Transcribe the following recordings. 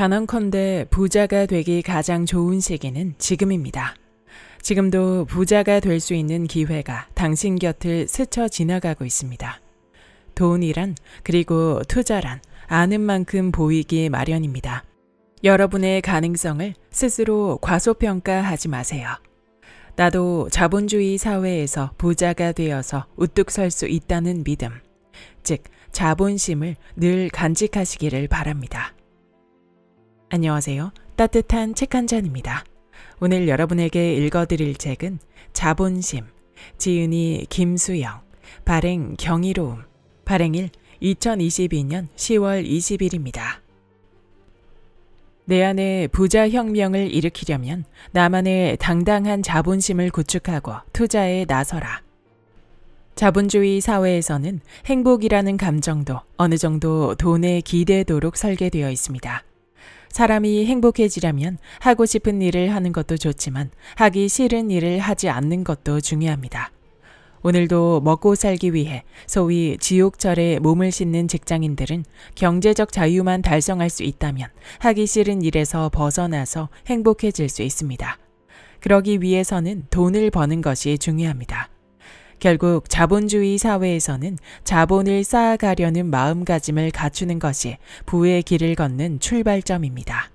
단언컨대 부자가 되기 가장 좋은 시기는 지금입니다. 지금도 부자가 될 수 있는 기회가 당신 곁을 스쳐 지나가고 있습니다. 돈이란, 그리고 투자란 아는 만큼 보이기 마련입니다. 여러분의 가능성을 스스로 과소평가하지 마세요. 나도 자본주의 사회에서 부자가 되어서 우뚝 설 수 있다는 믿음, 즉 자본심을 늘 간직하시기를 바랍니다. 안녕하세요. 따뜻한 책 한 잔입니다. 오늘 여러분에게 읽어드릴 책은 자본심, 지은이 김수영, 발행 경이로움, 발행일 2022년 10월 20일입니다. 내 안에 부자 혁명을 일으키려면 나만의 당당한 자본심을 구축하고 투자에 나서라. 자본주의 사회에서는 행복이라는 감정도 어느 정도 돈에 기대도록 설계되어 있습니다. 사람이 행복해지려면 하고 싶은 일을 하는 것도 좋지만 하기 싫은 일을 하지 않는 것도 중요합니다. 오늘도 먹고 살기 위해 소위 지옥철에 몸을 싣는 직장인들은 경제적 자유만 달성할 수 있다면 하기 싫은 일에서 벗어나서 행복해질 수 있습니다. 그러기 위해서는 돈을 버는 것이 중요합니다. 결국 자본주의 사회에서는 자본을 쌓아가려는 마음가짐을 갖추는 것이 부의 길을 걷는 출발점입니다.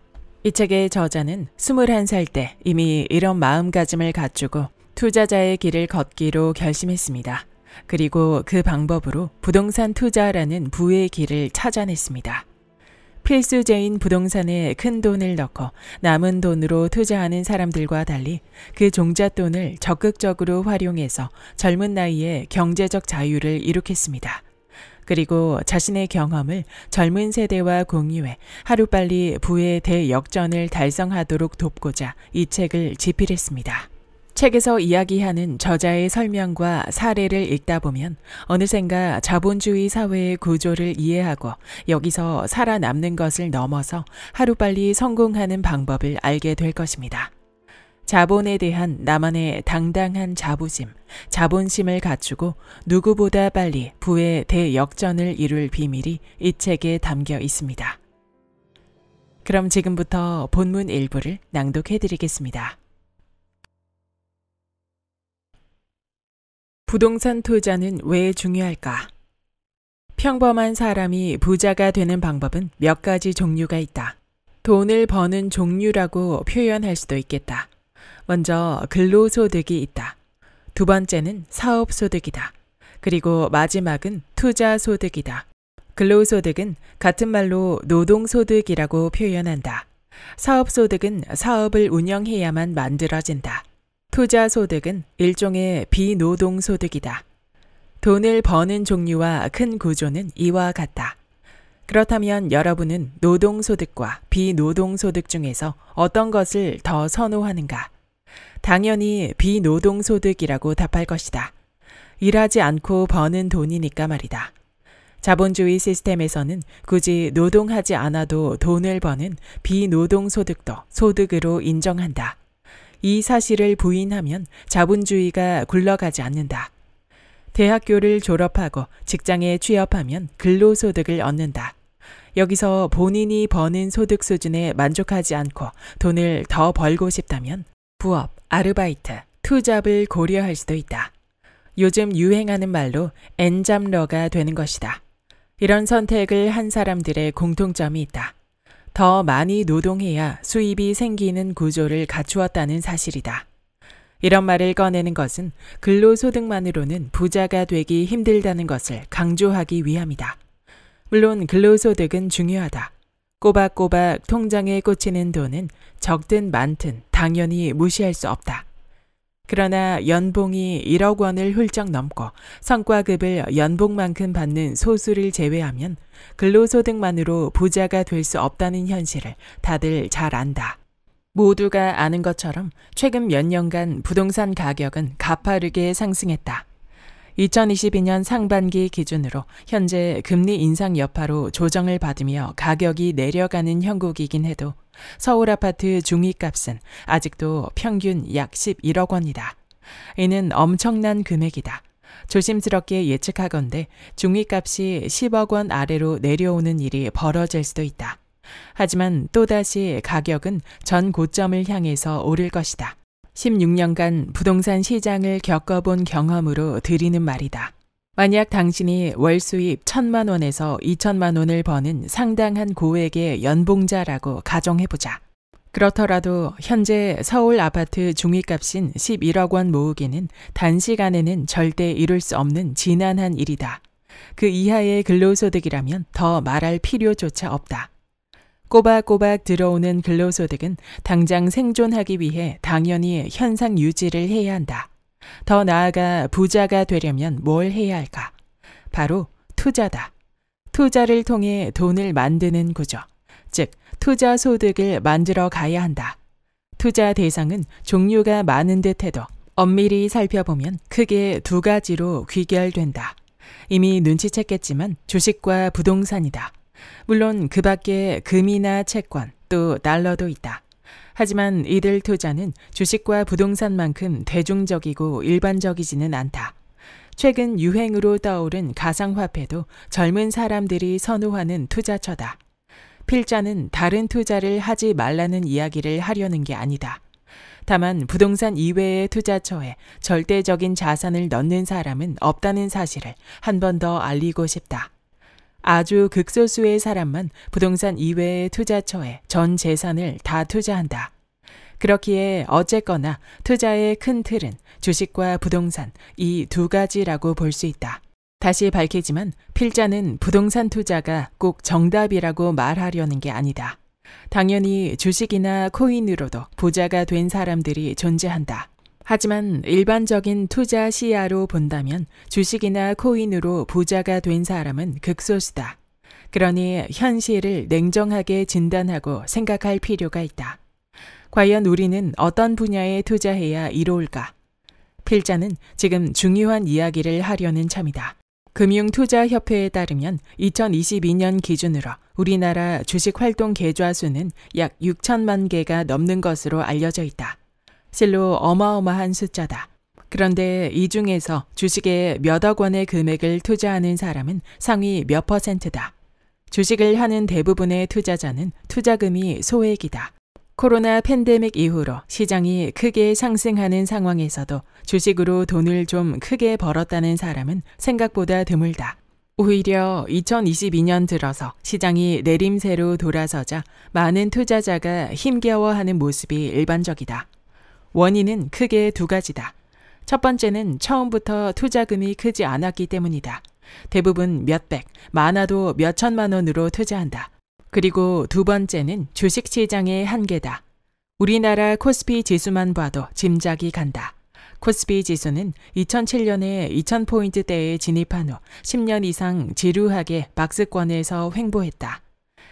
이 책의 저자는 21살 때 이미 이런 마음가짐을 갖추고 투자자의 길을 걷기로 결심했습니다. 그리고 그 방법으로 부동산 투자라는 부의 길을 찾아냈습니다. 필수제인 부동산에 큰 돈을 넣고 남은 돈으로 투자하는 사람들과 달리 그 종잣돈을 적극적으로 활용해서 젊은 나이에 경제적 자유를 이룩했습니다. 그리고 자신의 경험을 젊은 세대와 공유해 하루빨리 부의 대역전을 달성하도록 돕고자 이 책을 집필했습니다. 책에서 이야기하는 저자의 설명과 사례를 읽다 보면 어느샌가 자본주의 사회의 구조를 이해하고 여기서 살아남는 것을 넘어서 하루빨리 성공하는 방법을 알게 될 것입니다. 자본에 대한 나만의 당당한 자부심, 자본심을 갖추고 누구보다 빨리 부의 대역전을 이룰 비밀이 이 책에 담겨 있습니다. 그럼 지금부터 본문 일부를 낭독해드리겠습니다. 부동산 투자는 왜 중요할까? 평범한 사람이 부자가 되는 방법은 몇 가지 종류가 있다. 돈을 버는 종류라고 표현할 수도 있겠다. 먼저 근로소득이 있다. 두 번째는 사업소득이다. 그리고 마지막은 투자소득이다. 근로소득은 같은 말로 노동소득이라고 표현한다. 사업소득은 사업을 운영해야만 만들어진다. 투자소득은 일종의 비노동소득이다. 돈을 버는 종류와 큰 구조는 이와 같다. 그렇다면 여러분은 노동소득과 비노동소득 중에서 어떤 것을 더 선호하는가? 당연히 비노동소득이라고 답할 것이다. 일하지 않고 버는 돈이니까 말이다. 자본주의 시스템에서는 굳이 노동하지 않아도 돈을 버는 비노동소득도 소득으로 인정한다. 이 사실을 부인하면 자본주의가 굴러가지 않는다. 대학교를 졸업하고 직장에 취업하면 근로소득을 얻는다. 여기서 본인이 버는 소득 수준에 만족하지 않고 돈을 더 벌고 싶다면 부업, 아르바이트, 투잡을 고려할 수도 있다. 요즘 유행하는 말로 엔잡러가 되는 것이다. 이런 선택을 한 사람들의 공통점이 있다. 더 많이 노동해야 수입이 생기는 구조를 갖추었다는 사실이다. 이런 말을 꺼내는 것은 근로소득만으로는 부자가 되기 힘들다는 것을 강조하기 위함이다. 물론 근로소득은 중요하다. 꼬박꼬박 통장에 꽂히는 돈은 적든 많든 당연히 무시할 수 없다. 그러나 연봉이 1억 원을 훌쩍 넘고 성과급을 연봉만큼 받는 소수를 제외하면 근로소득만으로 부자가 될 수 없다는 현실을 다들 잘 안다. 모두가 아는 것처럼 최근 몇 년간 부동산 가격은 가파르게 상승했다. 2022년 상반기 기준으로 현재 금리 인상 여파로 조정을 받으며 가격이 내려가는 형국이긴 해도 서울 아파트 중위값은 아직도 평균 약 11억 원이다. 이는 엄청난 금액이다. 조심스럽게 예측하건대 중위값이 10억 원 아래로 내려오는 일이 벌어질 수도 있다. 하지만 또다시 가격은 전 고점을 향해서 오를 것이다. 16년간 부동산 시장을 겪어본 경험으로 드리는 말이다. 만약 당신이 월 수입 1,000만 원에서 2,000만 원을 버는 상당한 고액의 연봉자라고 가정해보자. 그렇더라도 현재 서울 아파트 중위값인 11억 원 모으기는 단시간에는 절대 이룰 수 없는 지난한 일이다. 그 이하의 근로소득이라면 더 말할 필요조차 없다. 꼬박꼬박 들어오는 근로소득은 당장 생존하기 위해 당연히 현상 유지를 해야 한다. 더 나아가 부자가 되려면 뭘 해야 할까? 바로 투자다. 투자를 통해 돈을 만드는 구조, 즉 투자 소득을 만들어 가야 한다. 투자 대상은 종류가 많은 듯해도 엄밀히 살펴보면 크게 두 가지로 귀결된다. 이미 눈치챘겠지만 주식과 부동산이다. 물론 그 밖에 금이나 채권, 또 달러도 있다. 하지만 이들 투자는 주식과 부동산만큼 대중적이고 일반적이지는 않다. 최근 유행으로 떠오른 가상화폐도 젊은 사람들이 선호하는 투자처다. 필자는 다른 투자를 하지 말라는 이야기를 하려는 게 아니다. 다만 부동산 이외의 투자처에 절대적인 자산을 넣는 사람은 없다는 사실을 한 번 더 알리고 싶다. 아주 극소수의 사람만 부동산 이외의 투자처에 전 재산을 다 투자한다. 그렇기에 어쨌거나 투자의 큰 틀은 주식과 부동산 이 두 가지라고 볼 수 있다. 다시 밝히지만 필자는 부동산 투자가 꼭 정답이라고 말하려는 게 아니다. 당연히 주식이나 코인으로도 부자가 된 사람들이 존재한다. 하지만 일반적인 투자 시야로 본다면 주식이나 코인으로 부자가 된 사람은 극소수다. 그러니 현실을 냉정하게 진단하고 생각할 필요가 있다. 과연 우리는 어떤 분야에 투자해야 이로울까? 필자는 지금 중요한 이야기를 하려는 참이다. 금융투자협회에 따르면 2022년 기준으로 우리나라 주식활동 계좌 수는 약 6천만 개가 넘는 것으로 알려져 있다. 실로 어마어마한 숫자다. 그런데 이 중에서 주식에 몇억 원의 금액을 투자하는 사람은 상위 몇 %다. 주식을 하는 대부분의 투자자는 투자금이 소액이다. 코로나 팬데믹 이후로 시장이 크게 상승하는 상황에서도 주식으로 돈을 좀 크게 벌었다는 사람은 생각보다 드물다. 오히려 2022년 들어서 시장이 내림세로 돌아서자 많은 투자자가 힘겨워하는 모습이 일반적이다. 원인은 크게 두 가지다. 첫 번째는 처음부터 투자금이 크지 않았기 때문이다. 대부분 몇백, 많아도 몇천만 원으로 투자한다. 그리고 두 번째는 주식시장의 한계다. 우리나라 코스피 지수만 봐도 짐작이 간다. 코스피 지수는 2007년에 2000포인트대에 진입한 후 10년 이상 지루하게 박스권에서 횡보했다.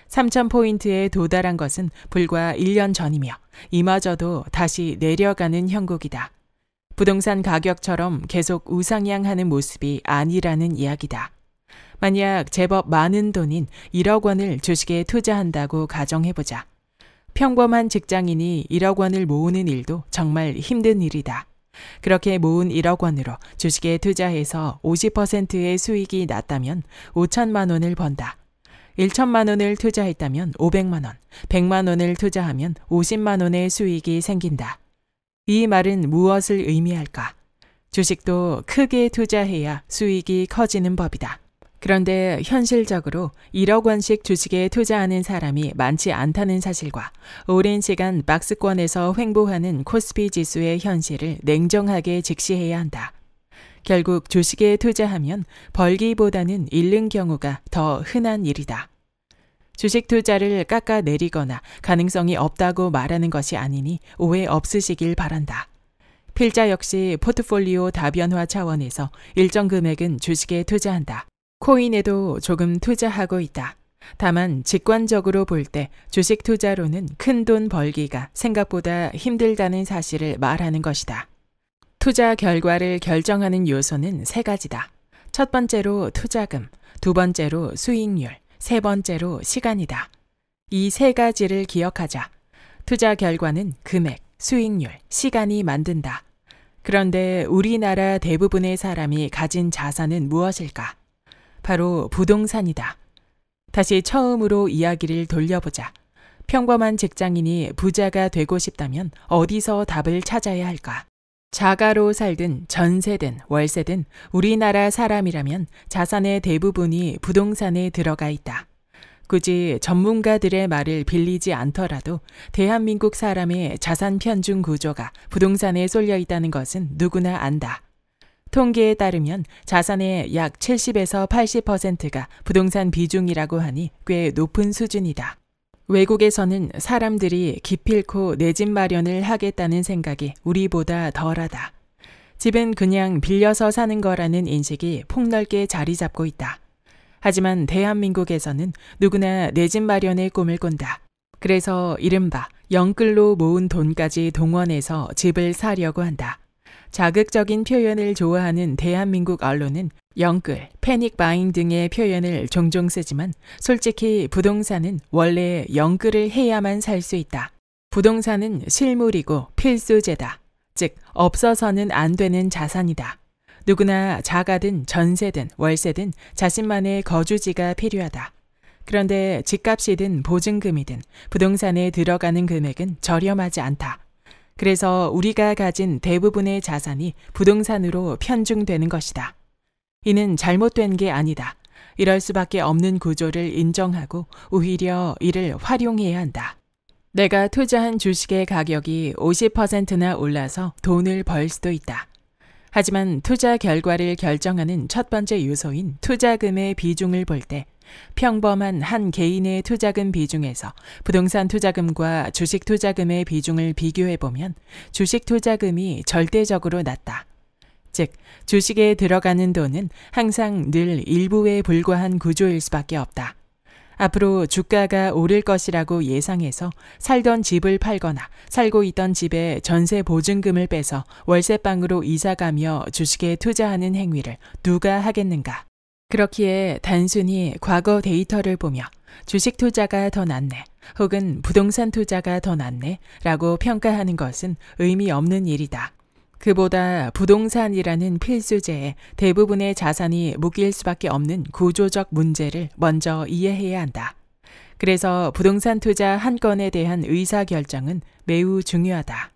3000포인트에 도달한 것은 불과 1년 전이며 이마저도 다시 내려가는 형국이다. 부동산 가격처럼 계속 우상향하는 모습이 아니라는 이야기다. 만약 제법 많은 돈인 1억 원을 주식에 투자한다고 가정해보자. 평범한 직장인이 1억 원을 모으는 일도 정말 힘든 일이다. 그렇게 모은 1억 원으로 주식에 투자해서 50%의 수익이 났다면 5천만 원을 번다. 1천만 원을 투자했다면 500만 원, 100만 원을 투자하면 50만 원의 수익이 생긴다. 이 말은 무엇을 의미할까? 주식도 크게 투자해야 수익이 커지는 법이다. 그런데 현실적으로 1억 원씩 주식에 투자하는 사람이 많지 않다는 사실과 오랜 시간 박스권에서 횡보하는 코스피 지수의 현실을 냉정하게 직시해야 한다. 결국 주식에 투자하면 벌기보다는 잃는 경우가 더 흔한 일이다. 주식 투자를 깎아내리거나 가능성이 없다고 말하는 것이 아니니 오해 없으시길 바란다. 필자 역시 포트폴리오 다변화 차원에서 일정 금액은 주식에 투자한다. 코인에도 조금 투자하고 있다. 다만 직관적으로 볼 때 주식 투자로는 큰 돈 벌기가 생각보다 힘들다는 사실을 말하는 것이다. 투자 결과를 결정하는 요소는 세 가지다. 첫 번째로 투자금, 두 번째로 수익률, 세 번째로 시간이다. 이 세 가지를 기억하자. 투자 결과는 금액, 수익률, 시간이 만든다. 그런데 우리나라 대부분의 사람이 가진 자산은 무엇일까? 바로 부동산이다. 다시 처음으로 이야기를 돌려보자. 평범한 직장인이 부자가 되고 싶다면 어디서 답을 찾아야 할까? 자가로 살든 전세든 월세든 우리나라 사람이라면 자산의 대부분이 부동산에 들어가 있다. 굳이 전문가들의 말을 빌리지 않더라도 대한민국 사람의 자산 편중 구조가 부동산에 쏠려 있다는 것은 누구나 안다. 통계에 따르면 자산의 약 70에서 80%가 부동산 비중이라고 하니 꽤 높은 수준이다. 외국에서는 사람들이 기필코 내 집 마련을 하겠다는 생각이 우리보다 덜하다. 집은 그냥 빌려서 사는 거라는 인식이 폭넓게 자리 잡고 있다. 하지만 대한민국에서는 누구나 내 집 마련의 꿈을 꾼다. 그래서 이른바 영끌로 모은 돈까지 동원해서 집을 사려고 한다. 자극적인 표현을 좋아하는 대한민국 언론은 영끌, 패닉 바잉 등의 표현을 종종 쓰지만 솔직히 부동산은 원래 영끌을 해야만 살 수 있다. 부동산은 실물이고 필수제다. 즉, 없어서는 안 되는 자산이다. 누구나 자가든 전세든 월세든 자신만의 거주지가 필요하다. 그런데 집값이든 보증금이든 부동산에 들어가는 금액은 저렴하지 않다. 그래서 우리가 가진 대부분의 자산이 부동산으로 편중되는 것이다. 이는 잘못된 게 아니다. 이럴 수밖에 없는 구조를 인정하고 오히려 이를 활용해야 한다. 내가 투자한 주식의 가격이 50%나 올라서 돈을 벌 수도 있다. 하지만 투자 결과를 결정하는 첫 번째 요소인 투자금의 비중을 볼 때 평범한 한 개인의 투자금 비중에서 부동산 투자금과 주식 투자금의 비중을 비교해보면 주식 투자금이 절대적으로 낮다. 즉, 주식에 들어가는 돈은 항상 늘 일부에 불과한 구조일 수밖에 없다. 앞으로 주가가 오를 것이라고 예상해서 살던 집을 팔거나 살고 있던 집에 전세 보증금을 빼서 월세방으로 이사가며 주식에 투자하는 행위를 누가 하겠는가? 그렇기에 단순히 과거 데이터를 보며 주식 투자가 더 낫네 혹은 부동산 투자가 더 낫네 라고 평가하는 것은 의미 없는 일이다. 그보다 부동산이라는 필수제에 대부분의 자산이 묶일 수밖에 없는 구조적 문제를 먼저 이해해야 한다. 그래서 부동산 투자 한 건에 대한 의사결정은 매우 중요하다.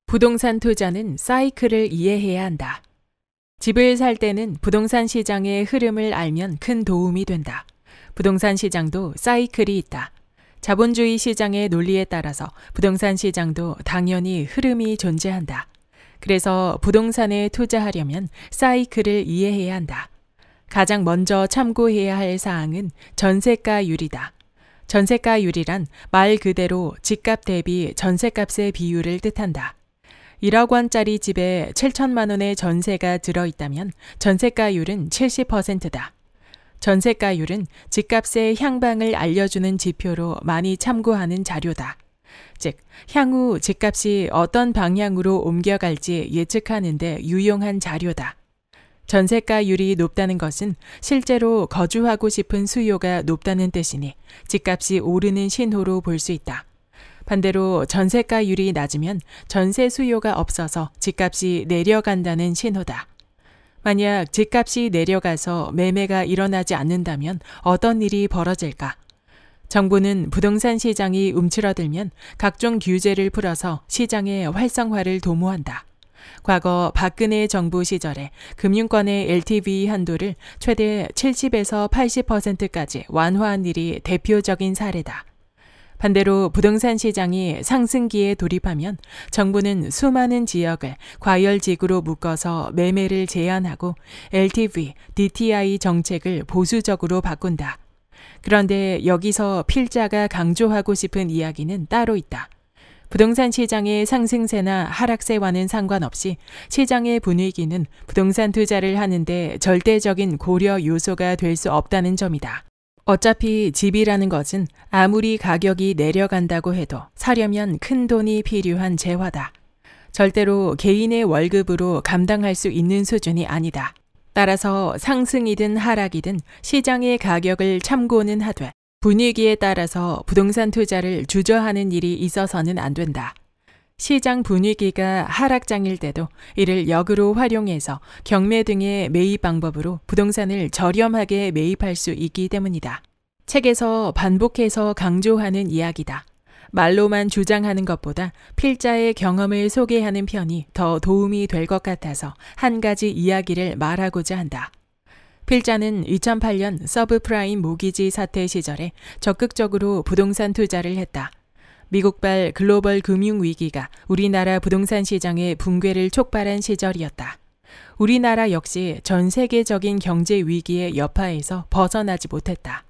부동산 투자는 사이클을 이해해야 한다. 집을 살 때는 부동산 시장의 흐름을 알면 큰 도움이 된다. 부동산 시장도 사이클이 있다. 자본주의 시장의 논리에 따라서 부동산 시장도 당연히 흐름이 존재한다. 그래서 부동산에 투자하려면 사이클을 이해해야 한다. 가장 먼저 참고해야 할 사항은 전세가율이다. 전세가율이란 말 그대로 집값 대비 전세값의 비율을 뜻한다. 1억 원짜리 집에 7천만 원의 전세가 들어있다면 전세가율은 70%다. 전세가율은 집값의 향방을 알려주는 지표로 많이 참고하는 자료다. 즉, 향후 집값이 어떤 방향으로 옮겨갈지 예측하는 데 유용한 자료다. 전세가율이 높다는 것은 실제로 거주하고 싶은 수요가 높다는 뜻이니 집값이 오르는 신호로 볼 수 있다. 반대로 전세가율이 낮으면 전세 수요가 없어서 집값이 내려간다는 신호다. 만약 집값이 내려가서 매매가 일어나지 않는다면 어떤 일이 벌어질까? 정부는 부동산 시장이 움츠러들면 각종 규제를 풀어서 시장의 활성화를 도모한다. 과거 박근혜 정부 시절에 금융권의 LTV 한도를 최대 70에서 80%까지 완화한 일이 대표적인 사례다. 반대로 부동산 시장이 상승기에 돌입하면 정부는 수많은 지역을 과열지구로 묶어서 매매를 제한하고 LTV, DTI 정책을 보수적으로 바꾼다. 그런데 여기서 필자가 강조하고 싶은 이야기는 따로 있다. 부동산 시장의 상승세나 하락세와는 상관없이 시장의 분위기는 부동산 투자를 하는데 절대적인 고려 요소가 될 수 없다는 점이다. 어차피 집이라는 것은 아무리 가격이 내려간다고 해도 사려면 큰 돈이 필요한 재화다. 절대로 개인의 월급으로 감당할 수 있는 수준이 아니다. 따라서 상승이든 하락이든 시장의 가격을 참고는 하되 분위기에 따라서 부동산 투자를 주저하는 일이 있어서는 안 된다. 시장 분위기가 하락장일 때도 이를 역으로 활용해서 경매 등의 매입 방법으로 부동산을 저렴하게 매입할 수 있기 때문이다. 책에서 반복해서 강조하는 이야기다. 말로만 주장하는 것보다 필자의 경험을 소개하는 편이 더 도움이 될 것 같아서 한 가지 이야기를 말하고자 한다. 필자는 2008년 서브프라임 모기지 사태 시절에 적극적으로 부동산 투자를 했다. 미국발 글로벌 금융위기가 우리나라 부동산 시장의 붕괴를 촉발한 시절이었다. 우리나라 역시 전 세계적인 경제 위기의 여파에서 벗어나지 못했다.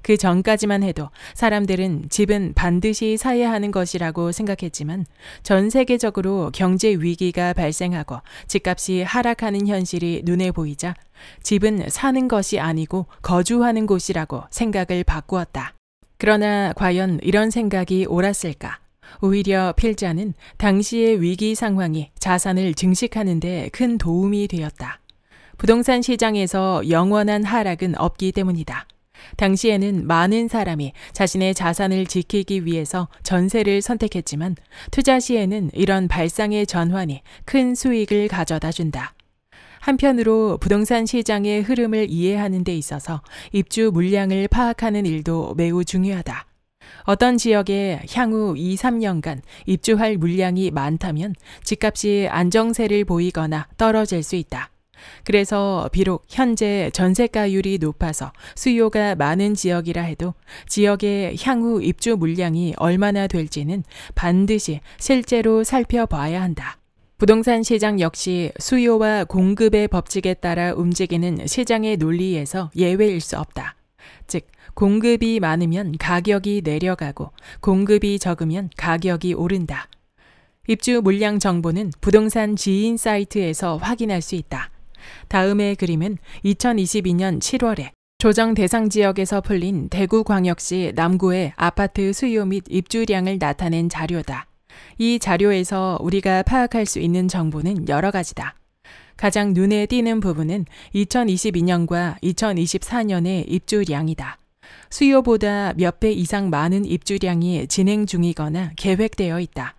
그 전까지만 해도 사람들은 집은 반드시 사야 하는 것이라고 생각했지만 전 세계적으로 경제 위기가 발생하고 집값이 하락하는 현실이 눈에 보이자 집은 사는 것이 아니고 거주하는 곳이라고 생각을 바꾸었다. 그러나 과연 이런 생각이 옳았을까? 오히려 필자는 당시의 위기 상황이 자산을 증식하는 데 큰 도움이 되었다. 부동산 시장에서 영원한 하락은 없기 때문이다. 당시에는 많은 사람이 자신의 자산을 지키기 위해서 전세를 선택했지만 투자 시에는 이런 발상의 전환이 큰 수익을 가져다 준다. 한편으로 부동산 시장의 흐름을 이해하는 데 있어서 입주 물량을 파악하는 일도 매우 중요하다. 어떤 지역에 향후 2, 3년간 입주할 물량이 많다면 집값이 안정세를 보이거나 떨어질 수 있다. 그래서 비록 현재 전세가율이 높아서 수요가 많은 지역이라 해도 지역의 향후 입주 물량이 얼마나 될지는 반드시 실제로 살펴봐야 한다. 부동산 시장 역시 수요와 공급의 법칙에 따라 움직이는 시장의 논리에서 예외일 수 없다. 즉, 공급이 많으면 가격이 내려가고 공급이 적으면 가격이 오른다. 입주 물량 정보는 부동산 지인 사이트에서 확인할 수 있다. 다음의 그림은 2022년 7월에 조정 대상 지역에서 풀린 대구광역시 남구의 아파트 수요 및 입주량을 나타낸 자료다. 이 자료에서 우리가 파악할 수 있는 정보는 여러 가지다. 가장 눈에 띄는 부분은 2022년과 2024년의 입주량이다. 수요보다 몇 배 이상 많은 입주량이 진행 중이거나 계획되어 있다.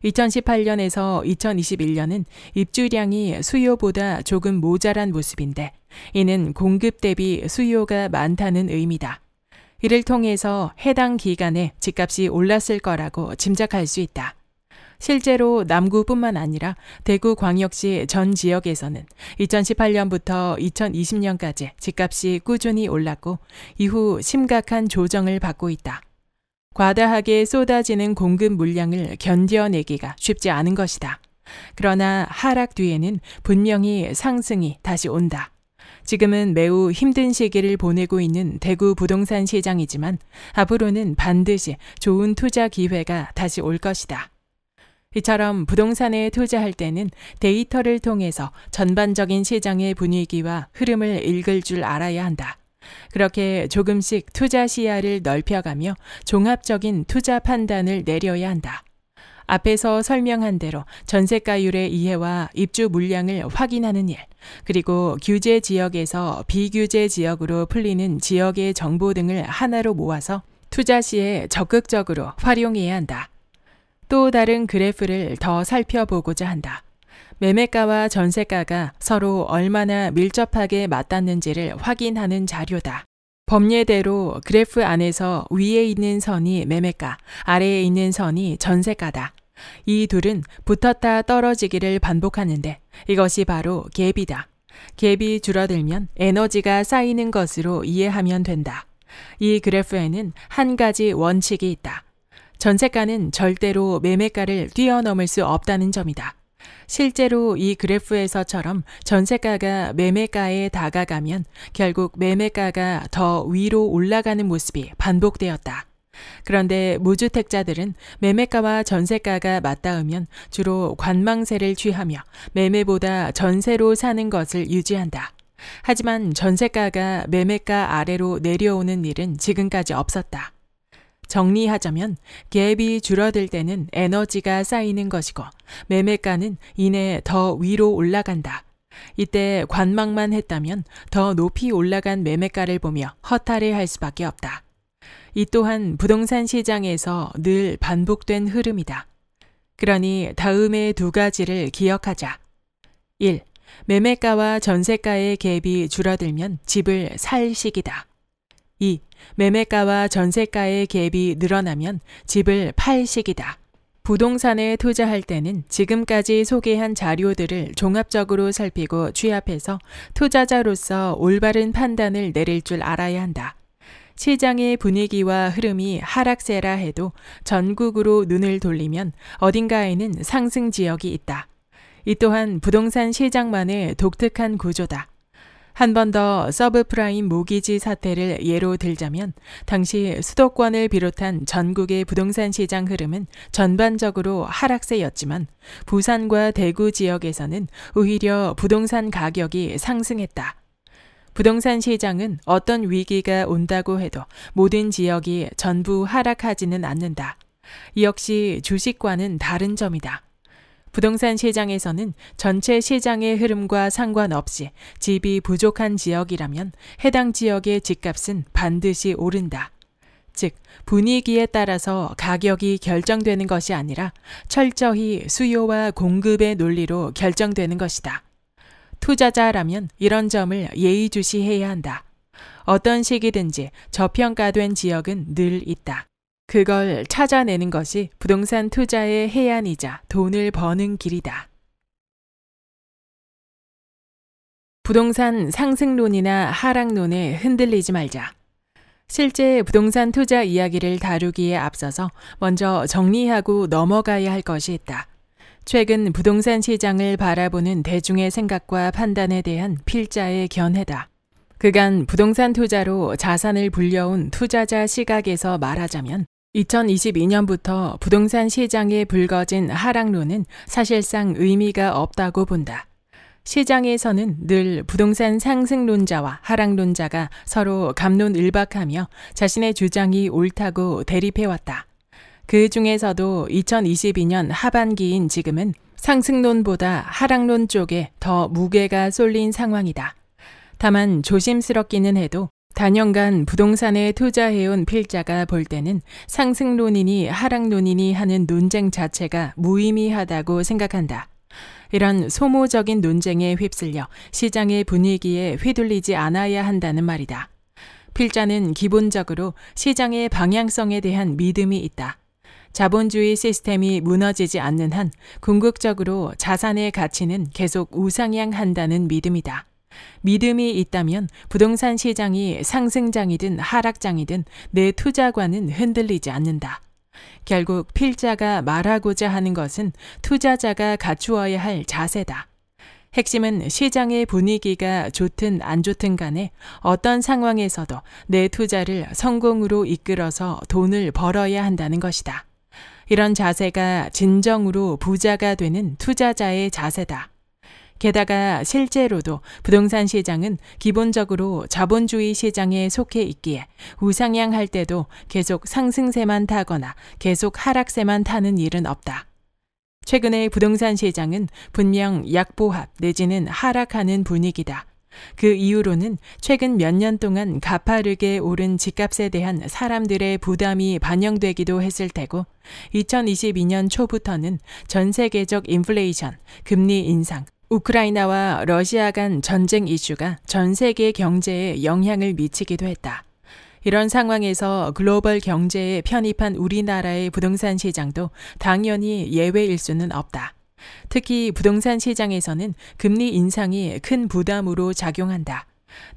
2018년에서 2021년은 입주량이 수요보다 조금 모자란 모습인데 이는 공급 대비 수요가 많다는 의미다. 이를 통해서 해당 기간에 집값이 올랐을 거라고 짐작할 수 있다. 실제로 남구뿐만 아니라 대구광역시 전 지역에서는 2018년부터 2020년까지 집값이 꾸준히 올랐고 이후 심각한 조정을 받고 있다. 과다하게 쏟아지는 공급 물량을 견뎌내기가 쉽지 않은 것이다. 그러나 하락 뒤에는 분명히 상승이 다시 온다. 지금은 매우 힘든 시기를 보내고 있는 대구 부동산 시장이지만 앞으로는 반드시 좋은 투자 기회가 다시 올 것이다. 이처럼 부동산에 투자할 때는 데이터를 통해서 전반적인 시장의 분위기와 흐름을 읽을 줄 알아야 한다. 그렇게 조금씩 투자 시야를 넓혀가며 종합적인 투자 판단을 내려야 한다. 앞에서 설명한 대로 전세가율의 이해와 입주 물량을 확인하는 일, 그리고 규제 지역에서 비규제 지역으로 풀리는 지역의 정보 등을 하나로 모아서 투자 시에 적극적으로 활용해야 한다. 또 다른 그래프를 더 살펴보고자 한다. 매매가와 전세가가 서로 얼마나 밀접하게 맞닿는지를 확인하는 자료다. 법례대로 그래프 안에서 위에 있는 선이 매매가, 아래에 있는 선이 전세가다. 이 둘은 붙었다 떨어지기를 반복하는데 이것이 바로 갭이다. 갭이 줄어들면 에너지가 쌓이는 것으로 이해하면 된다. 이 그래프에는 한 가지 원칙이 있다. 전세가는 절대로 매매가를 뛰어넘을 수 없다는 점이다. 실제로 이 그래프에서처럼 전세가가 매매가에 다가가면 결국 매매가가 더 위로 올라가는 모습이 반복되었다. 그런데 무주택자들은 매매가와 전세가가 맞닿으면 주로 관망세를 취하며 매매보다 전세로 사는 것을 유지한다. 하지만 전세가가 매매가 아래로 내려오는 일은 지금까지 없었다. 정리하자면 갭이 줄어들 때는 에너지가 쌓이는 것이고 매매가는 이내 더 위로 올라간다. 이때 관망만 했다면 더 높이 올라간 매매가를 보며 허탈해할 수밖에 없다. 이 또한 부동산 시장에서 늘 반복된 흐름이다. 그러니 다음의 두 가지를 기억하자. 1. 매매가와 전세가의 갭이 줄어들면 집을 살 시기다. 2. 매매가와 전세가의 갭이 늘어나면 집을 팔 시기다. 부동산에 투자할 때는 지금까지 소개한 자료들을 종합적으로 살피고 취합해서 투자자로서 올바른 판단을 내릴 줄 알아야 한다. 시장의 분위기와 흐름이 하락세라 해도 전국으로 눈을 돌리면 어딘가에는 상승 지역이 있다. 이 또한 부동산 시장만의 독특한 구조다. 한 번 더 서브프라임 모기지 사태를 예로 들자면 당시 수도권을 비롯한 전국의 부동산 시장 흐름은 전반적으로 하락세였지만 부산과 대구 지역에서는 오히려 부동산 가격이 상승했다. 부동산 시장은 어떤 위기가 온다고 해도 모든 지역이 전부 하락하지는 않는다. 이 역시 주식과는 다른 점이다. 부동산 시장에서는 전체 시장의 흐름과 상관없이 집이 부족한 지역이라면 해당 지역의 집값은 반드시 오른다. 즉, 분위기에 따라서 가격이 결정되는 것이 아니라 철저히 수요와 공급의 논리로 결정되는 것이다. 투자자라면 이런 점을 예의주시해야 한다. 어떤 시기든지 저평가된 지역은 늘 있다. 그걸 찾아내는 것이 부동산 투자의 해안이자 돈을 버는 길이다. 부동산 상승론이나 하락론에 흔들리지 말자. 실제 부동산 투자 이야기를 다루기에 앞서서 먼저 정리하고 넘어가야 할 것이 있다. 최근 부동산 시장을 바라보는 대중의 생각과 판단에 대한 필자의 견해다. 그간 부동산 투자로 자산을 불려온 투자자 시각에서 말하자면 2022년부터 부동산 시장에 불거진 하락론은 사실상 의미가 없다고 본다. 시장에서는 늘 부동산 상승론자와 하락론자가 서로 갑론을박하며 자신의 주장이 옳다고 대립해왔다. 그 중에서도 2022년 하반기인 지금은 상승론보다 하락론 쪽에 더 무게가 쏠린 상황이다. 다만 조심스럽기는 해도 단연간 부동산에 투자해온 필자가 볼 때는 상승론이니 하락론이니 하는 논쟁 자체가 무의미하다고 생각한다. 이런 소모적인 논쟁에 휩쓸려 시장의 분위기에 휘둘리지 않아야 한다는 말이다. 필자는 기본적으로 시장의 방향성에 대한 믿음이 있다. 자본주의 시스템이 무너지지 않는 한 궁극적으로 자산의 가치는 계속 우상향한다는 믿음이다. 믿음이 있다면 부동산 시장이 상승장이든 하락장이든 내 투자관은 흔들리지 않는다. 결국 필자가 말하고자 하는 것은 투자자가 갖추어야 할 자세다. 핵심은 시장의 분위기가 좋든 안 좋든 간에 어떤 상황에서도 내 투자를 성공으로 이끌어서 돈을 벌어야 한다는 것이다. 이런 자세가 진정으로 부자가 되는 투자자의 자세다. 게다가 실제로도 부동산 시장은 기본적으로 자본주의 시장에 속해 있기에 우상향할 때도 계속 상승세만 타거나 계속 하락세만 타는 일은 없다. 최근의 부동산 시장은 분명 약보합 내지는 하락하는 분위기다. 그 이유로는 최근 몇 년 동안 가파르게 오른 집값에 대한 사람들의 부담이 반영되기도 했을 테고 2022년 초부터는 전 세계적 인플레이션, 금리 인상, 우크라이나와 러시아 간 전쟁 이슈가 전 세계 경제에 영향을 미치기도 했다. 이런 상황에서 글로벌 경제에 편입한 우리나라의 부동산 시장도 당연히 예외일 수는 없다. 특히 부동산 시장에서는 금리 인상이 큰 부담으로 작용한다.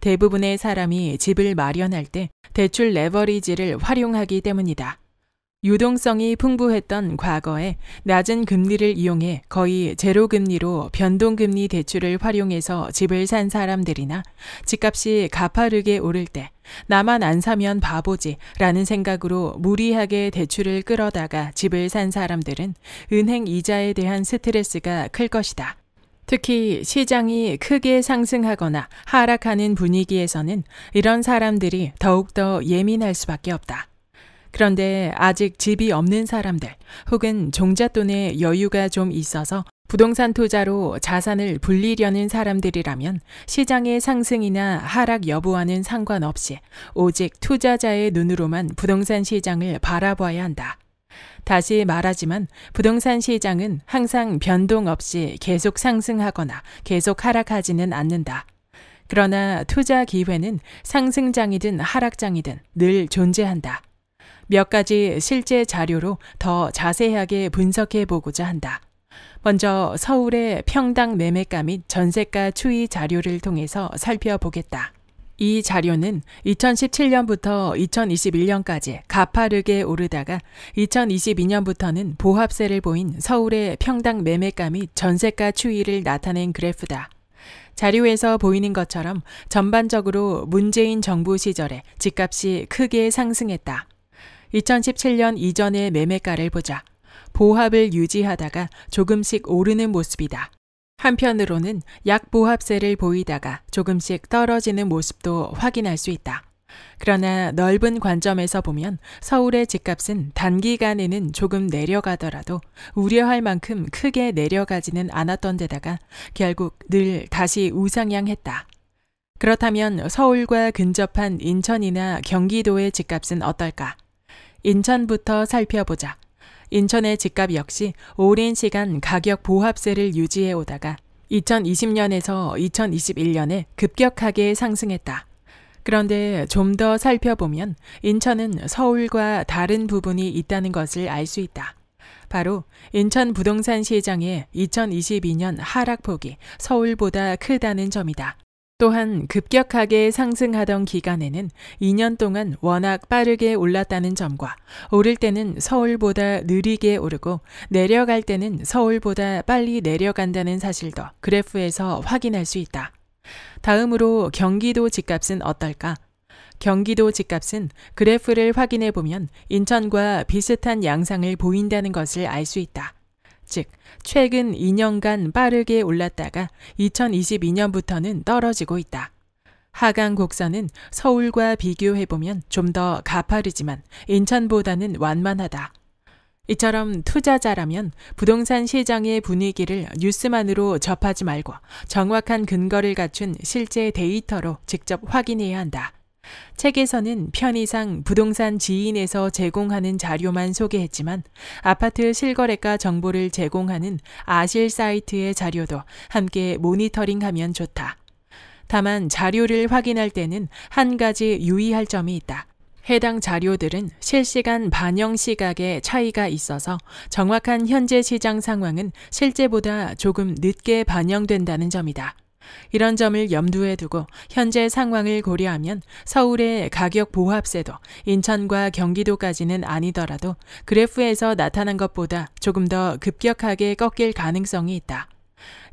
대부분의 사람이 집을 마련할 때 대출 레버리지를 활용하기 때문이다. 유동성이 풍부했던 과거에 낮은 금리를 이용해 거의 제로금리로 변동금리 대출을 활용해서 집을 산 사람들이나 집값이 가파르게 오를 때 나만 안 사면 바보지 라는 생각으로 무리하게 대출을 끌어다가 집을 산 사람들은 은행 이자에 대한 스트레스가 클 것이다. 특히 시장이 크게 상승하거나 하락하는 분위기에서는 이런 사람들이 더욱더 예민할 수밖에 없다. 그런데 아직 집이 없는 사람들 혹은 종잣돈에 여유가 좀 있어서 부동산 투자로 자산을 불리려는 사람들이라면 시장의 상승이나 하락 여부와는 상관없이 오직 투자자의 눈으로만 부동산 시장을 바라봐야 한다. 다시 말하지만 부동산 시장은 항상 변동 없이 계속 상승하거나 계속 하락하지는 않는다. 그러나 투자 기회는 상승장이든 하락장이든 늘 존재한다. 몇 가지 실제 자료로 더 자세하게 분석해 보고자 한다. 먼저 서울의 평당 매매가 및 전세가 추이 자료를 통해서 살펴보겠다. 이 자료는 2017년부터 2021년까지 가파르게 오르다가 2022년부터는 보합세를 보인 서울의 평당 매매가 및 전세가 추이를 나타낸 그래프다. 자료에서 보이는 것처럼 전반적으로 문재인 정부 시절에 집값이 크게 상승했다. 2017년 이전의 매매가를 보자. 보합을 유지하다가 조금씩 오르는 모습이다. 한편으로는 약보합세를 보이다가 조금씩 떨어지는 모습도 확인할 수 있다. 그러나 넓은 관점에서 보면 서울의 집값은 단기간에는 조금 내려가더라도 우려할 만큼 크게 내려가지는 않았던 데다가 결국 늘 다시 우상향했다. 그렇다면 서울과 근접한 인천이나 경기도의 집값은 어떨까? 인천부터 살펴보자. 인천의 집값 역시 오랜 시간 가격 보합세를 유지해 오다가 2020년에서 2021년에 급격하게 상승했다. 그런데 좀 더 살펴보면 인천은 서울과 다른 부분이 있다는 것을 알 수 있다. 바로 인천 부동산 시장의 2022년 하락폭이 서울보다 크다는 점이다. 또한 급격하게 상승하던 기간에는 2년 동안 워낙 빠르게 올랐다는 점과 오를 때는 서울보다 느리게 오르고 내려갈 때는 서울보다 빨리 내려간다는 사실도 그래프에서 확인할 수 있다. 다음으로 경기도 집값은 어떨까? 경기도 집값은 그래프를 확인해 보면 인천과 비슷한 양상을 보인다는 것을 알 수 있다. 즉, 최근 2년간 빠르게 올랐다가 2022년부터는 떨어지고 있다. 하강 곡선은 서울과 비교해보면 좀 더 가파르지만 인천보다는 완만하다. 이처럼 투자자라면 부동산 시장의 분위기를 뉴스만으로 접하지 말고 정확한 근거를 갖춘 실제 데이터로 직접 확인해야 한다. 책에서는 편의상 부동산 지인에서 제공하는 자료만 소개했지만 아파트 실거래가 정보를 제공하는 아실 사이트의 자료도 함께 모니터링하면 좋다. 다만 자료를 확인할 때는 한 가지 유의할 점이 있다. 해당 자료들은 실시간 반영 시각에 차이가 있어서 정확한 현재 시장 상황은 실제보다 조금 늦게 반영된다는 점이다. 이런 점을 염두에 두고 현재 상황을 고려하면 서울의 가격 보합세도 인천과 경기도까지는 아니더라도 그래프에서 나타난 것보다 조금 더 급격하게 꺾일 가능성이 있다.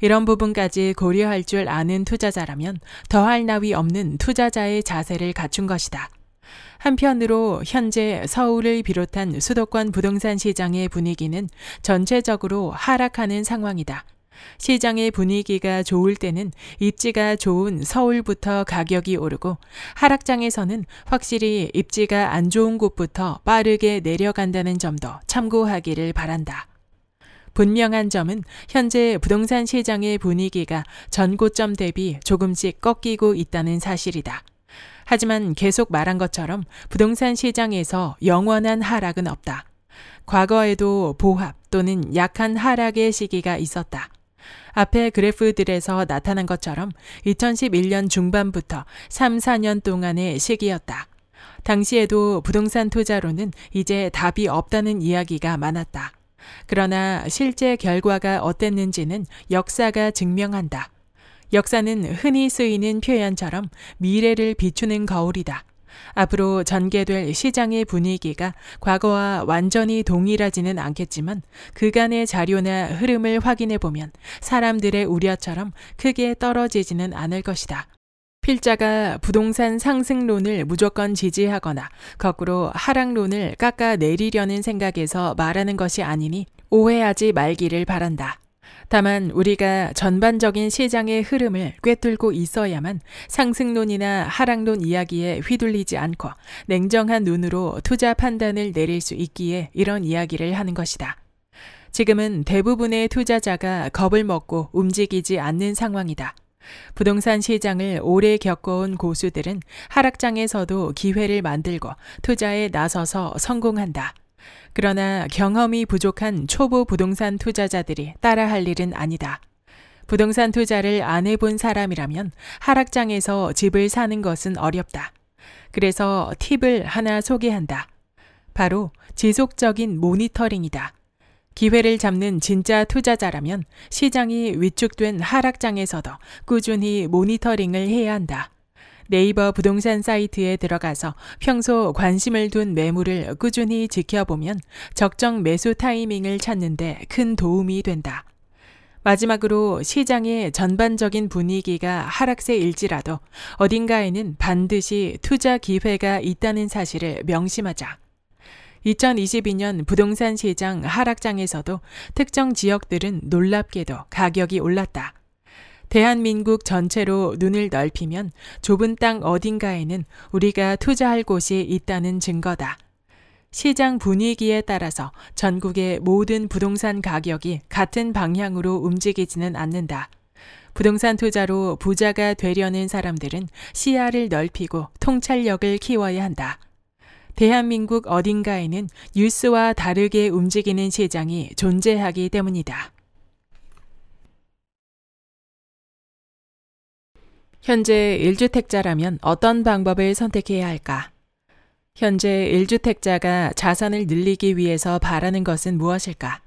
이런 부분까지 고려할 줄 아는 투자자라면 더할 나위 없는 투자자의 자세를 갖춘 것이다. 한편으로 현재 서울을 비롯한 수도권 부동산 시장의 분위기는 전체적으로 하락하는 상황이다. 시장의 분위기가 좋을 때는 입지가 좋은 서울부터 가격이 오르고 하락장에서는 확실히 입지가 안 좋은 곳부터 빠르게 내려간다는 점도 참고하기를 바란다. 분명한 점은 현재 부동산 시장의 분위기가 전고점 대비 조금씩 꺾이고 있다는 사실이다. 하지만 계속 말한 것처럼 부동산 시장에서 영원한 하락은 없다. 과거에도 보합 또는 약한 하락의 시기가 있었다. 앞의 그래프들에서 나타난 것처럼 2011년 중반부터 3, 4년 동안의 시기였다. 당시에도 부동산 투자로는 이제 답이 없다는 이야기가 많았다. 그러나 실제 결과가 어땠는지는 역사가 증명한다. 역사는 흔히 쓰이는 표현처럼 미래를 비추는 거울이다. 앞으로 전개될 시장의 분위기가 과거와 완전히 동일하지는 않겠지만 그간의 자료나 흐름을 확인해 보면 사람들의 우려처럼 크게 떨어지지는 않을 것이다. 필자가 부동산 상승론을 무조건 지지하거나 거꾸로 하락론을 깎아내리려는 생각에서 말하는 것이 아니니 오해하지 말기를 바란다. 다만 우리가 전반적인 시장의 흐름을 꿰뚫고 있어야만 상승론이나 하락론 이야기에 휘둘리지 않고 냉정한 눈으로 투자 판단을 내릴 수 있기에 이런 이야기를 하는 것이다. 지금은 대부분의 투자자가 겁을 먹고 움직이지 않는 상황이다. 부동산 시장을 오래 겪어온 고수들은 하락장에서도 기회를 만들고 투자에 나서서 성공한다. 그러나 경험이 부족한 초보 부동산 투자자들이 따라할 일은 아니다. 부동산 투자를 안 해본 사람이라면 하락장에서 집을 사는 것은 어렵다. 그래서 팁을 하나 소개한다. 바로 지속적인 모니터링이다. 기회를 잡는 진짜 투자자라면 시장이 위축된 하락장에서도 꾸준히 모니터링을 해야 한다. 네이버 부동산 사이트에 들어가서 평소 관심을 둔 매물을 꾸준히 지켜보면 적정 매수 타이밍을 찾는 데 큰 도움이 된다. 마지막으로 시장의 전반적인 분위기가 하락세일지라도 어딘가에는 반드시 투자 기회가 있다는 사실을 명심하자. 2022년 부동산 시장 하락장에서도 특정 지역들은 놀랍게도 가격이 올랐다. 대한민국 전체로 눈을 넓히면 좁은 땅 어딘가에는 우리가 투자할 곳이 있다는 증거다. 시장 분위기에 따라서 전국의 모든 부동산 가격이 같은 방향으로 움직이지는 않는다. 부동산 투자로 부자가 되려는 사람들은 시야를 넓히고 통찰력을 키워야 한다. 대한민국 어딘가에는 뉴스와 다르게 움직이는 시장이 존재하기 때문이다. 현재 1주택자라면 어떤 방법을 선택해야 할까? 현재 1주택자가 자산을 늘리기 위해서 바라는 것은 무엇일까?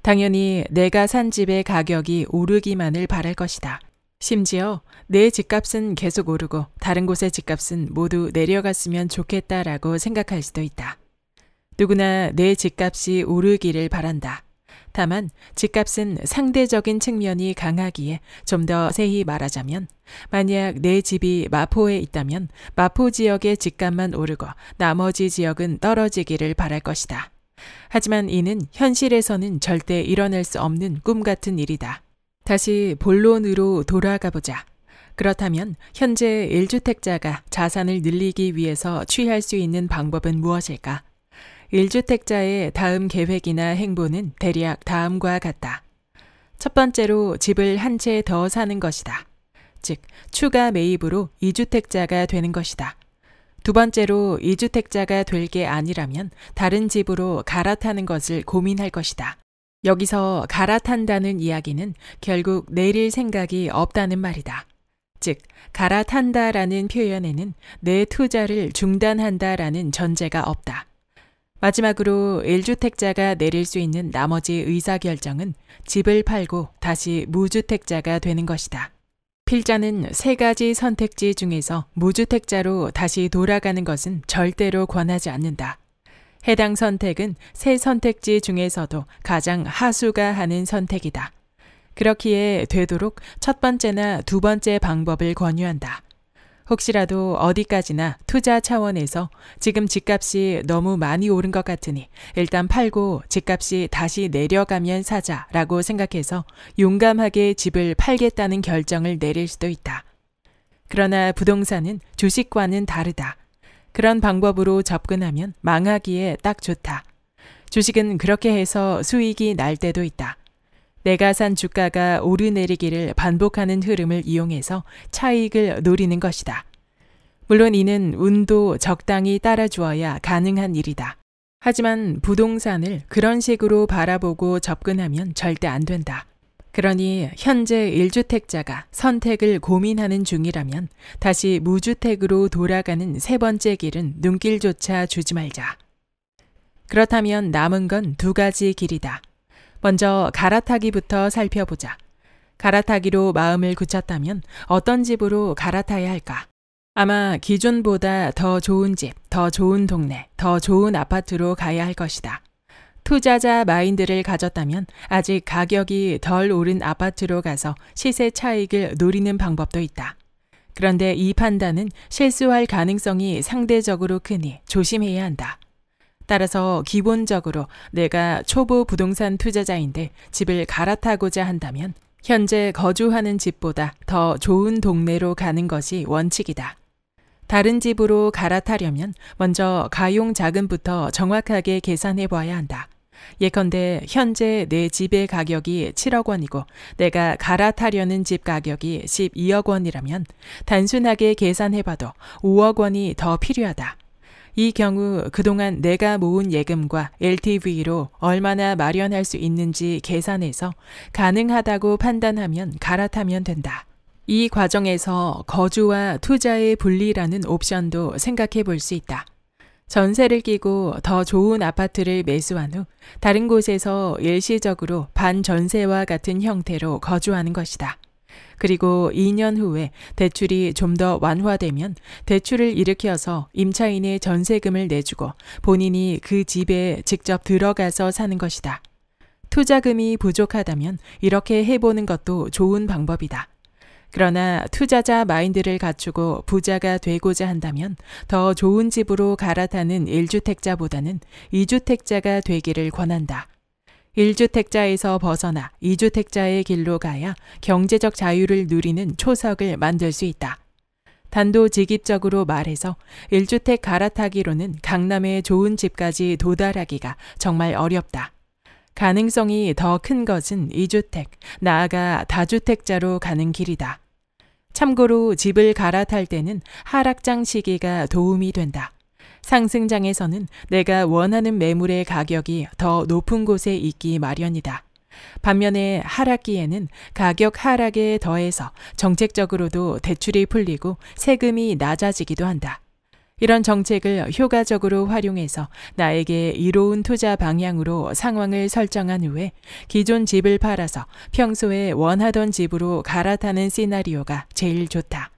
당연히 내가 산 집의 가격이 오르기만을 바랄 것이다. 심지어 내 집값은 계속 오르고 다른 곳의 집값은 모두 내려갔으면 좋겠다라고 생각할 수도 있다. 누구나 내 집값이 오르기를 바란다. 다만 집값은 상대적인 측면이 강하기에 좀 더 세히 말하자면 만약 내 집이 마포에 있다면 마포 지역의 집값만 오르고 나머지 지역은 떨어지기를 바랄 것이다. 하지만 이는 현실에서는 절대 일어날 수 없는 꿈 같은 일이다. 다시 본론으로 돌아가 보자. 그렇다면 현재 1주택자가 자산을 늘리기 위해서 취할 수 있는 방법은 무엇일까? 1주택자의 다음 계획이나 행보는 대략 다음과 같다. 첫 번째로 집을 한 채 더 사는 것이다. 즉, 추가 매입으로 2주택자가 되는 것이다. 두 번째로 2주택자가 될 게 아니라면 다른 집으로 갈아타는 것을 고민할 것이다. 여기서 갈아탄다는 이야기는 결국 내릴 생각이 없다는 말이다. 즉, 갈아탄다라는 표현에는 내 투자를 중단한다라는 전제가 없다. 마지막으로 1주택자가 내릴 수 있는 나머지 의사결정은 집을 팔고 다시 무주택자가 되는 것이다. 필자는 세 가지 선택지 중에서 무주택자로 다시 돌아가는 것은 절대로 권하지 않는다. 해당 선택은 세 선택지 중에서도 가장 하수가 하는 선택이다. 그렇기에 되도록 첫 번째나 두 번째 방법을 권유한다. 혹시라도 어디까지나 투자 차원에서 지금 집값이 너무 많이 오른 것 같으니 일단 팔고 집값이 다시 내려가면 사자라고 생각해서 용감하게 집을 팔겠다는 결정을 내릴 수도 있다. 그러나 부동산은 주식과는 다르다. 그런 방법으로 접근하면 망하기에 딱 좋다. 주식은 그렇게 해서 수익이 날 때도 있다. 내가 산 주가가 오르내리기를 반복하는 흐름을 이용해서 차익을 노리는 것이다. 물론 이는 운도 적당히 따라주어야 가능한 일이다. 하지만 부동산을 그런 식으로 바라보고 접근하면 절대 안 된다. 그러니 현재 1주택자가 선택을 고민하는 중이라면 다시 무주택으로 돌아가는 세 번째 길은 눈길조차 주지 말자. 그렇다면 남은 건 두 가지 길이다. 먼저 갈아타기부터 살펴보자. 갈아타기로 마음을 굳혔다면 어떤 집으로 갈아타야 할까? 아마 기존보다 더 좋은 집, 더 좋은 동네, 더 좋은 아파트로 가야 할 것이다. 투자자 마인드를 가졌다면 아직 가격이 덜 오른 아파트로 가서 시세 차익을 노리는 방법도 있다. 그런데 이 판단은 실수할 가능성이 상대적으로 크니 조심해야 한다. 따라서 기본적으로 내가 초보 부동산 투자자인데 집을 갈아타고자 한다면 현재 거주하는 집보다 더 좋은 동네로 가는 것이 원칙이다. 다른 집으로 갈아타려면 먼저 가용 자금부터 정확하게 계산해 봐야 한다. 예컨대 현재 내 집의 가격이 7억 원이고 내가 갈아타려는 집 가격이 12억 원이라면 단순하게 계산해 봐도 5억 원이 더 필요하다. 이 경우 그동안 내가 모은 예금과 LTV로 얼마나 마련할 수 있는지 계산해서 가능하다고 판단하면 갈아타면 된다. 이 과정에서 거주와 투자의 분리라는 옵션도 생각해 볼 수 있다. 전세를 끼고 더 좋은 아파트를 매수한 후 다른 곳에서 일시적으로 반전세와 같은 형태로 거주하는 것이다. 그리고 2년 후에 대출이 좀 더 완화되면 대출을 일으켜서 임차인의 전세금을 내주고 본인이 그 집에 직접 들어가서 사는 것이다. 투자금이 부족하다면 이렇게 해보는 것도 좋은 방법이다. 그러나 투자자 마인드를 갖추고 부자가 되고자 한다면 더 좋은 집으로 갈아타는 1주택자보다는 2주택자가 되기를 권한다. 1주택자에서 벗어나 2주택자의 길로 가야 경제적 자유를 누리는 초석을 만들 수 있다. 단도직입적으로 말해서 1주택 갈아타기로는 강남의 좋은 집까지 도달하기가 정말 어렵다. 가능성이 더 큰 것은 2주택, 나아가 다주택자로 가는 길이다. 참고로 집을 갈아탈 때는 하락장 시기가 도움이 된다. 상승장에서는 내가 원하는 매물의 가격이 더 높은 곳에 있기 마련이다. 반면에 하락기에는 가격 하락에 더해서 정책적으로도 대출이 풀리고 세금이 낮아지기도 한다. 이런 정책을 효과적으로 활용해서 나에게 이로운 투자 방향으로 상황을 설정한 후에 기존 집을 팔아서 평소에 원하던 집으로 갈아타는 시나리오가 제일 좋다.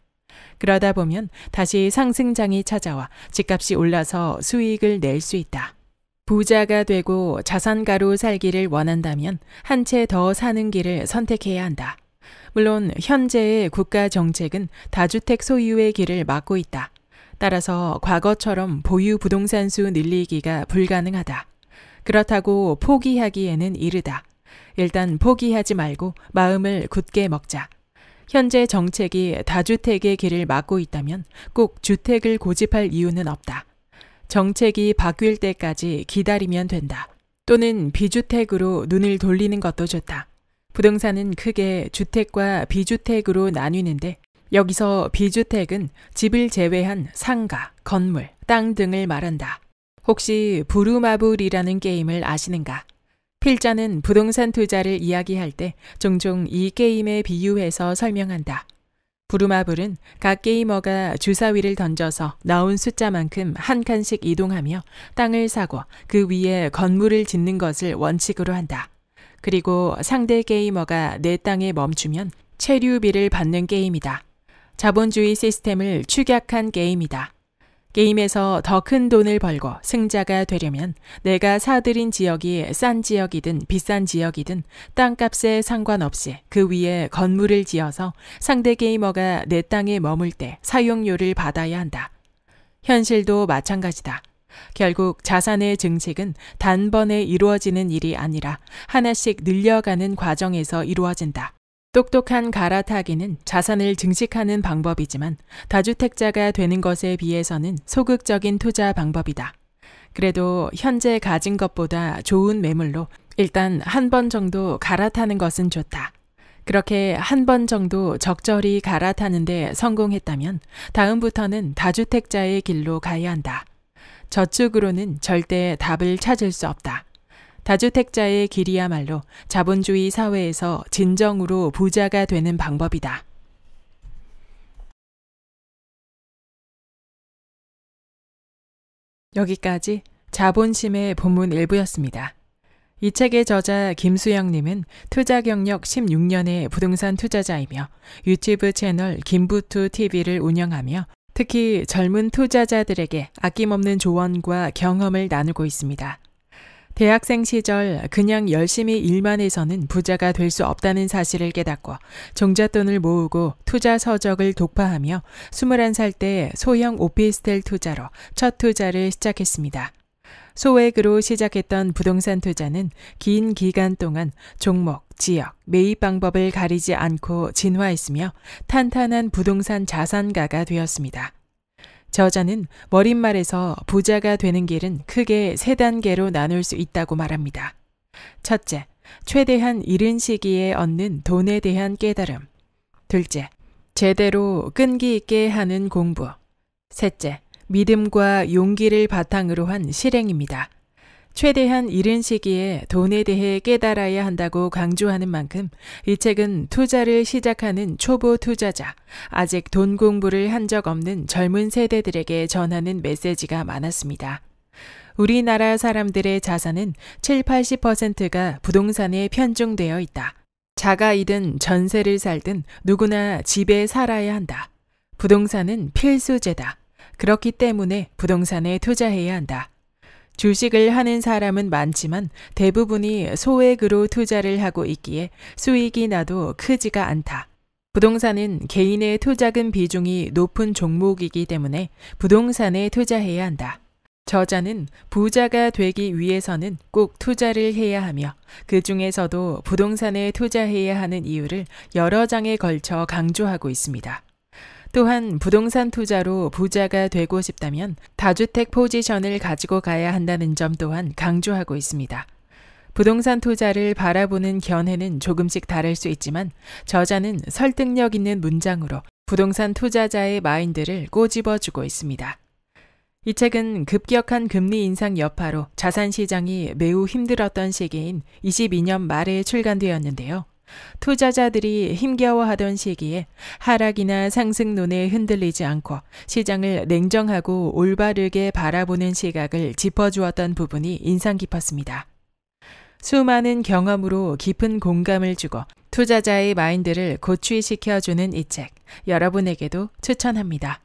그러다 보면 다시 상승장이 찾아와 집값이 올라서 수익을 낼 수 있다. 부자가 되고 자산가로 살기를 원한다면 한 채 더 사는 길을 선택해야 한다. 물론 현재의 국가 정책은 다주택 소유의 길을 막고 있다. 따라서 과거처럼 보유 부동산 수 늘리기가 불가능하다. 그렇다고 포기하기에는 이르다. 일단 포기하지 말고 마음을 굳게 먹자. 현재 정책이 다주택의 길을 막고 있다면 꼭 주택을 고집할 이유는 없다. 정책이 바뀔 때까지 기다리면 된다. 또는 비주택으로 눈을 돌리는 것도 좋다. 부동산은 크게 주택과 비주택으로 나뉘는데 여기서 비주택은 집을 제외한 상가, 건물, 땅 등을 말한다. 혹시 부루마블이라는 게임을 아시는가? 필자는 부동산 투자를 이야기할 때 종종 이 게임에 비유해서 설명한다. 부루마블은 각 게이머가 주사위를 던져서 나온 숫자만큼 한 칸씩 이동하며 땅을 사고 그 위에 건물을 짓는 것을 원칙으로 한다. 그리고 상대 게이머가 내 땅에 멈추면 체류비를 받는 게임이다. 자본주의 시스템을 축약한 게임이다. 게임에서 더 큰 돈을 벌고 승자가 되려면 내가 사들인 지역이 싼 지역이든 비싼 지역이든 땅값에 상관없이 그 위에 건물을 지어서 상대 게이머가 내 땅에 머물 때 사용료를 받아야 한다. 현실도 마찬가지다. 결국 자산의 증식은 단번에 이루어지는 일이 아니라 하나씩 늘려가는 과정에서 이루어진다. 똑똑한 갈아타기는 자산을 증식하는 방법이지만 다주택자가 되는 것에 비해서는 소극적인 투자 방법이다. 그래도 현재 가진 것보다 좋은 매물로 일단 한 번 정도 갈아타는 것은 좋다. 그렇게 한 번 정도 적절히 갈아타는데 성공했다면 다음부터는 다주택자의 길로 가야 한다. 저축으로는 절대 답을 찾을 수 없다. 다주택자의 길이야말로 자본주의 사회에서 진정으로 부자가 되는 방법이다. 여기까지 자본심의 본문 일부였습니다. 이 책의 저자 김수영님은 투자 경력 16년의 부동산 투자자이며 유튜브 채널 김부투TV를 운영하며 특히 젊은 투자자들에게 아낌없는 조언과 경험을 나누고 있습니다. 대학생 시절 그냥 열심히 일만 해서는 부자가 될 수 없다는 사실을 깨닫고 종잣돈을 모으고 투자 서적을 독파하며 21살 때 소형 오피스텔 투자로 첫 투자를 시작했습니다. 소액으로 시작했던 부동산 투자는 긴 기간 동안 종목, 지역, 매입 방법을 가리지 않고 진화했으며 탄탄한 부동산 자산가가 되었습니다. 저자는 머릿말에서 부자가 되는 길은 크게 3단계로 나눌 수 있다고 말합니다. 첫째, 최대한 이른 시기에 얻는 돈에 대한 깨달음. 둘째, 제대로 끈기 있게 하는 공부. 셋째, 믿음과 용기를 바탕으로 한 실행입니다. 최대한 이른 시기에 돈에 대해 깨달아야 한다고 강조하는 만큼 이 책은 투자를 시작하는 초보 투자자, 아직 돈 공부를 한 적 없는 젊은 세대들에게 전하는 메시지가 많았습니다. 우리나라 사람들의 자산은 7~80%가 부동산에 편중되어 있다. 자가이든 전세를 살든 누구나 집에 살아야 한다. 부동산은 필수제다. 그렇기 때문에 부동산에 투자해야 한다. 주식을 하는 사람은 많지만 대부분이 소액으로 투자를 하고 있기에 수익이 나도 크지가 않다. 부동산은 개인의 투자금 비중이 높은 종목이기 때문에 부동산에 투자해야 한다. 저자는 부자가 되기 위해서는 꼭 투자를 해야 하며 그 중에서도 부동산에 투자해야 하는 이유를 여러 장에 걸쳐 강조하고 있습니다. 또한 부동산 투자로 부자가 되고 싶다면 다주택 포지션을 가지고 가야 한다는 점 또한 강조하고 있습니다. 부동산 투자를 바라보는 견해는 조금씩 다를 수 있지만 저자는 설득력 있는 문장으로 부동산 투자자의 마인드를 꼬집어주고 있습니다. 이 책은 급격한 금리 인상 여파로 자산 시장이 매우 힘들었던 시기인 22년 말에 출간되었는데요. 투자자들이 힘겨워하던 시기에 하락이나 상승론에 흔들리지 않고 시장을 냉정하고 올바르게 바라보는 시각을 짚어주었던 부분이 인상 깊었습니다. 수많은 경험으로 깊은 공감을 주고 투자자의 마인드를 고취시켜주는 이 책, 여러분에게도 추천합니다.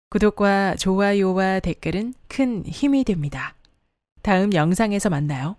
구독과 좋아요와 댓글은 큰 힘이 됩니다. 다음 영상에서 만나요.